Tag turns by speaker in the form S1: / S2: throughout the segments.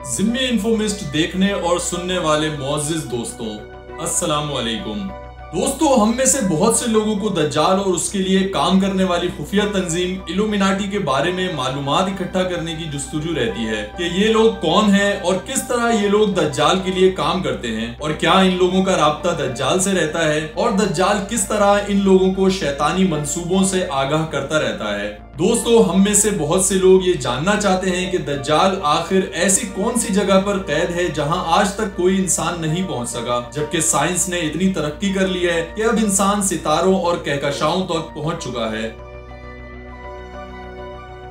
S1: Jimmy इन्फोमिस्ट देखने और सुनने वाले मुअज़्ज़िज़ दोस्तों, अस्सलाम वालेकुम। दोस्तों, हम में से बहुत से लोगों को दज्जाल और उसके लिए काम करने वाली खुफिया तंजीम इल्यूमिनाटी के बारे में मालूमात इकट्ठा करने की जुस्तजू रहती है कि ये लोग कौन हैं और किस तरह ये लोग दज्जाल के लिए काम करते हैं और क्या इन लोगों का राब्ता दज्जाल से रहता है और दज्जाल किस तरह इन लोगों को शैतानी मंसूबों से आगाह करता रहता है। दोस्तों, हम में से बहुत से लोग ये जानना चाहते हैं कि दज्जाल आखिर ऐसी कौन सी जगह पर कैद है जहां आज तक कोई इंसान नहीं पहुंच सका, जबकि साइंस ने इतनी तरक्की कर ली है कि अब इंसान सितारों और कहकशाओं तक पहुंच चुका है।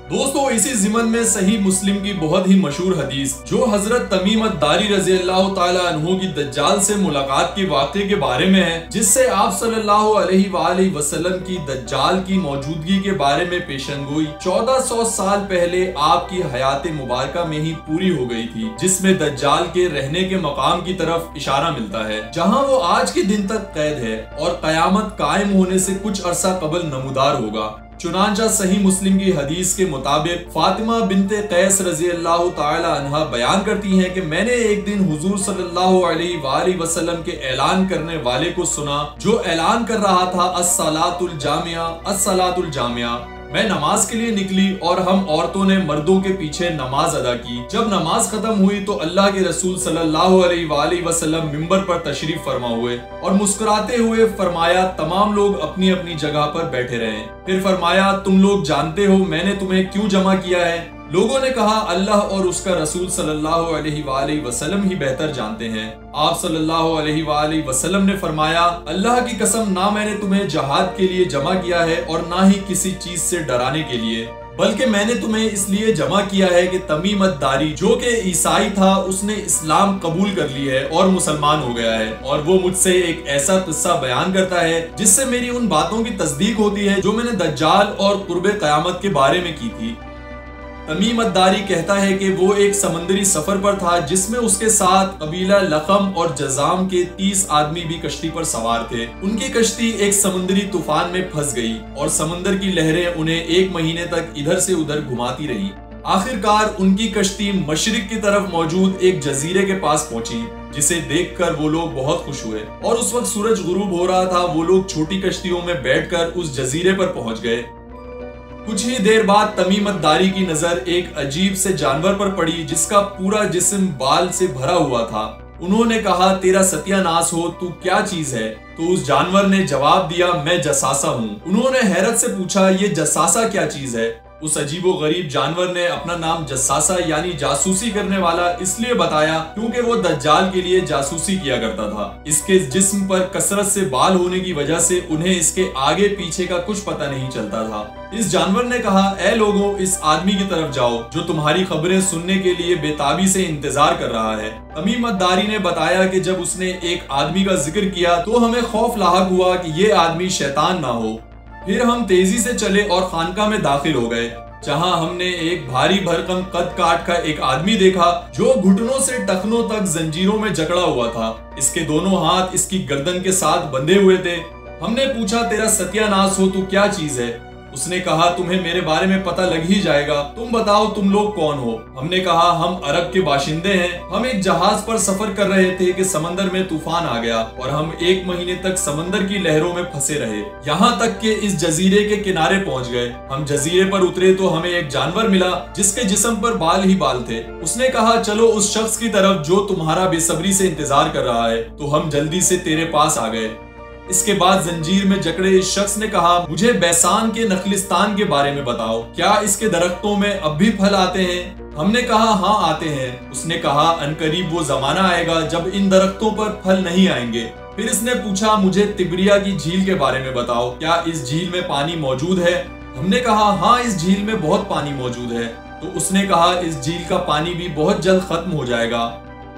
S1: दोस्तों, इसी ज़िमन में सही मुस्लिम की बहुत ही मशहूर हदीस जो हजरत तमीम अद-दारी रज़ी अल्लाह तआला अन्हु की दज्जाल से मुलाकात के वाक़े के बारे में है, जिससे आप सल्लल्लाहु अलैहि वसल्लम की दज्जाल की मौजूदगी के बारे में पेशनगोई 1400 साल पहले आपकी हयात मुबारका में ही पूरी हो गई थी, जिसमें दज्जाल के रहने के मकाम की तरफ इशारा मिलता है जहाँ वो आज के दिन तक कैद है और कयामत कायम होने से कुछ अरसा कबल नमूदार होगा। चुनांचा सही मुस्लिम की हदीस के मुताबिक फातिमा बिनते कैस रज़ी अल्लाह तआला अन्हा बयान करती हैं कि मैंने एक दिन हुजूर सल्लल्लाहु अलैहि वसल्लम के ऐलान करने वाले को सुना जो ऐलान कर रहा था अस्सलातुल जामिया, अस्सलातुल जामिया। मैं नमाज के लिए निकली और हम औरतों ने मर्दों के पीछे नमाज अदा की। जब नमाज खत्म हुई तो अल्लाह के रसूल सल्लल्लाहु अलैहि वसल्लम मिंबर पर तशरीफ फरमा हुए और मुस्कुराते हुए फरमाया तमाम लोग अपनी अपनी जगह पर बैठे रहे। फिर फरमाया तुम लोग जानते हो मैंने तुम्हें क्यों जमा किया है? लोगों ने कहा अल्लाह और उसका रसूल सल्लल्लाहु अलैहि वसल्लम ही बेहतर जानते हैं। आप सल्लल्लाहु अलैहि वसल्लम ने फरमाया अल्लाह की कसम, ना मैंने तुम्हें जहाद के लिए जमा किया है और ना ही किसी चीज से डराने के लिए, बल्कि मैंने तुम्हें इसलिए जमा किया है कि तमीम अद-दारी जो कि ईसाई था उसने इस्लाम कबूल कर ली है और मुसलमान हो गया है और वो मुझसे एक ऐसा किस्सा बयान करता है जिससे मेरी उन बातों की तस्दीक होती है जो मैंने दज्जाल और कुर्बे क़यामत के बारे में की थी। तमीम अद-दारी कहता है कि वो एक समंदरी सफर पर था जिसमें उसके साथ कबीला लखम और जजाम के 30 आदमी भी कश्ती पर सवार थे। उनकी कश्ती एक समुद्री तूफान में फंस गई और समंदर की लहरें उन्हें 1 महीने तक इधर से उधर घुमाती रही। आखिरकार उनकी कश्ती मशरिक की तरफ मौजूद एक जजीरे के पास पहुंची, जिसे देखकर वो लोग बहुत खुश हुए और उस वक्त सूरज गुरूब हो रहा था। वो लोग छोटी कश्तियों में बैठकर उस जजीरे पर पहुंच गए। कुछ ही देर बाद तमीम अद-दारी की नजर एक अजीब से जानवर पर पड़ी जिसका पूरा जिस्म बाल से भरा हुआ था। उन्होंने कहा तेरा सत्यानाश हो, तू क्या चीज है? तो उस जानवर ने जवाब दिया मैं जसासा हूँ। उन्होंने हैरत से पूछा ये जसासा क्या चीज है? उस अजीबो गरीब जानवर ने अपना नाम जसासा यानी जासूसी करने वाला इसलिए बताया क्योंकि वो दज्जाल के लिए जासूसी किया करता था। इसके जिस्म पर कसरत से बाल होने की वजह से उन्हें इसके आगे पीछे का कुछ पता नहीं चलता था। इस जानवर ने कहा ए लोगों, इस आदमी की तरफ जाओ जो तुम्हारी खबरें सुनने के लिए बेताबी से इंतजार कर रहा है। तमीम अद-दारी ने बताया कि जब उसने एक आदमी का जिक्र किया तो हमें खौफ लाहक हुआ कि ये आदमी शैतान ना हो। फिर हम तेजी से चले और खानका में दाखिल हो गए जहां हमने एक भारी भरकम कद काट का एक आदमी देखा जो घुटनों से टखनों तक जंजीरों में जकड़ा हुआ था। इसके दोनों हाथ इसकी गर्दन के साथ बंधे हुए थे। हमने पूछा तेरा सत्यानाश हो, तू क्या चीज है? उसने कहा तुम्हें मेरे बारे में पता लग ही जाएगा, तुम बताओ तुम लोग कौन हो? हमने कहा हम अरब के बाशिंदे हैं। हम एक जहाज पर सफर कर रहे थे कि समंदर में तूफान आ गया और हम 1 महीने तक समंदर की लहरों में फंसे रहे, यहाँ तक कि इस जजीरे के किनारे पहुँच गए। हम जजीरे पर उतरे तो हमें एक जानवर मिला जिसके जिस्म पर बाल ही बाल थे। उसने कहा चलो उस शख्स की तरफ जो तुम्हारा बेसब्री से इंतजार कर रहा है। तो हम जल्दी से तेरे पास आ गए। इसके बाद जंजीर में जकड़े इस शख्स ने कहा मुझे बैसान के नखलिस्तान के बारे में बताओ, क्या इसके दरख्तों में अब भी फल आते हैं? हमने कहा हाँ आते हैं। उसने कहा अनकरीब वो जमाना आएगा जब इन दरख्तों पर फल नहीं आएंगे। फिर इसने पूछा मुझे तिब्रिया की झील के बारे में बताओ, क्या इस झील में पानी मौजूद है? हमने कहा हाँ इस झील में बहुत पानी मौजूद है। तो उसने कहा इस झील का पानी भी बहुत जल्द खत्म हो जाएगा।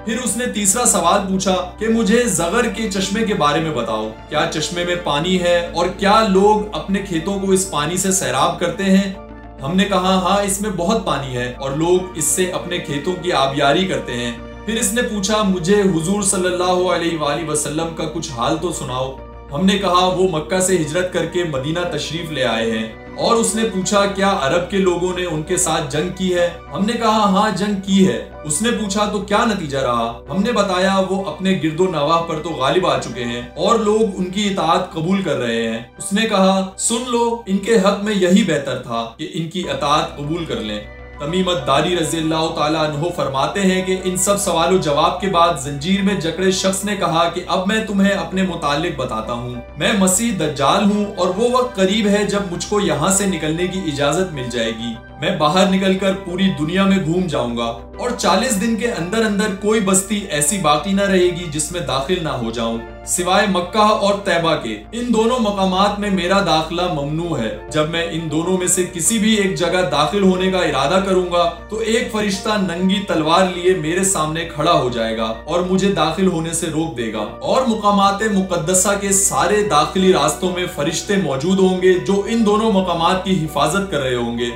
S1: फिर उसने तीसरा सवाल पूछा कि मुझे ज़गर के चश्मे के बारे में बताओ, क्या चश्मे में पानी है और क्या लोग अपने खेतों को इस पानी से सैराब करते हैं? हमने कहा हाँ इसमें बहुत पानी है और लोग इससे अपने खेतों की आबियारी करते हैं। फिर इसने पूछा मुझे हुजूर सल्लल्लाहु अलैहि वसल्लम का कुछ हाल तो सुनाओ। हमने कहा वो मक्का से हिजरत करके मदीना तशरीफ ले आए हैं और उसने पूछा क्या अरब के लोगों ने उनके साथ जंग की है? हमने कहा हाँ जंग की है। उसने पूछा तो क्या नतीजा रहा? हमने बताया वो अपने गिरदो नवाह पर तो गालिब आ चुके हैं और लोग उनकी इताअत कबूल कर रहे हैं। उसने कहा सुन लो, इनके हक में यही बेहतर था कि इनकी इताअत कबूल कर लें। तमीम अद-दारी रज़ियल्लाहु ताला अन्हु फरमाते हैं कि इन सब सवालों जवाब के बाद जंजीर में जकड़े शख्स ने कहा कि अब मैं तुम्हें अपने मुतालिक बताता हूँ। मैं मसीह दज्जाल हूँ और वो वक्त करीब है जब मुझको यहाँ से निकलने की इजाजत मिल जाएगी। मैं बाहर निकलकर पूरी दुनिया में घूम जाऊंगा और 40 दिन के अंदर अंदर कोई बस्ती ऐसी बाकी न रहेगी जिसमें दाखिल ना हो जाऊं, सिवाय मक्का और तैबा के। इन दोनों मकामात में मेरा दाखिला ममनू है। जब मैं इन दोनों में से किसी भी एक जगह दाखिल होने का इरादा करूंगा तो एक फरिश्ता नंगी तलवार लिए मेरे सामने खड़ा हो जाएगा और मुझे दाखिल होने से रोक देगा। और मुकामात मुकद्दसा के सारे दाखिली रास्तों में फरिश्ते मौजूद होंगे जो इन दोनों मकामात की हिफाजत कर रहे होंगे।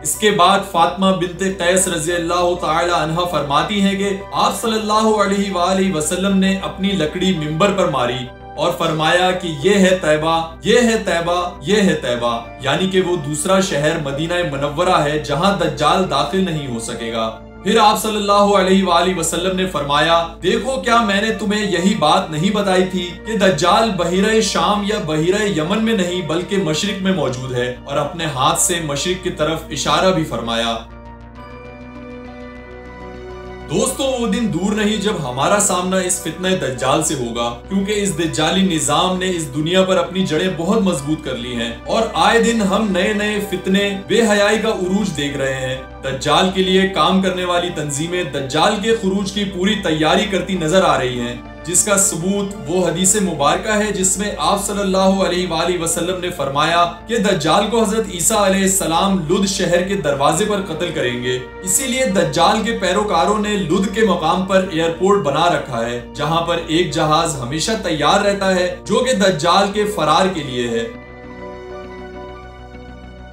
S1: इसके बाद फातिमा बिन्ते कैस रज़ियल्लाहु ताला अन्हा फरमाती हैं कि आप सल्लल्लाहु अलैहि वसल्लम ने अपनी लकड़ी मिंबर पर मारी और फरमाया कि ये है तैबा, ये है तैबा, ये है तैबा, यानी कि वो दूसरा शहर मदीना मुनव्वरा है जहां दज्जाल दाखिल नहीं हो सकेगा। फिर आप सल्लल्लाहु अलैहि वसल्लम ने फरमाया, देखो क्या मैंने तुम्हें यही बात नहीं बताई थी कि दज्जाल बहिरे शाम या बहिरे यमन में नहीं बल्कि मशरिक में मौजूद है। और अपने हाथ से मशरिक की तरफ इशारा भी फरमाया। दोस्तों वो दिन दूर नहीं जब हमारा सामना इस फितने दज्जाल से होगा, क्योंकि इस दज्जाली निजाम ने इस दुनिया पर अपनी जड़ें बहुत मजबूत कर ली हैं और आए दिन हम नए नए फितने बेहयाई का उरूज देख रहे हैं। दज्जाल के लिए काम करने वाली तंजीमें दज्जाल के खुरूज की पूरी तैयारी करती नजर आ रही हैं, जिसका सबूत वो हदीस मुबारका है जिसमें आप सल्लल्लाहु अलैहि वसल्लम ने फरमाया कि दज्जाल को हजरत ईसा अलैहिस्सलाम लुद शहर के दरवाजे पर कत्ल करेंगे। इसीलिए दज्जाल के पैरोकारों ने लुद के मकाम पर एयरपोर्ट बना रखा है, जहां पर एक जहाज हमेशा तैयार रहता है जो कि दज्जाल के फरार के लिए है।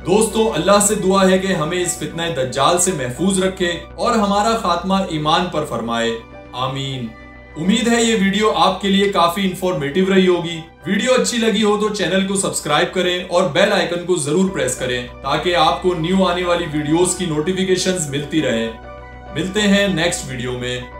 S1: दोस्तों अल्लाह से दुआ है कि हमें इस फितने दज्जाल से महफूज रखे और हमारा खात्मा ईमान पर फरमाए, आमीन। उम्मीद है ये वीडियो आपके लिए काफी इंफॉर्मेटिव रही होगी। वीडियो अच्छी लगी हो तो चैनल को सब्सक्राइब करें और बेल आइकन को जरूर प्रेस करें ताकि आपको न्यू आने वाली वीडियोस की नोटिफिकेशंस मिलती रहे। मिलते हैं नेक्स्ट वीडियो में।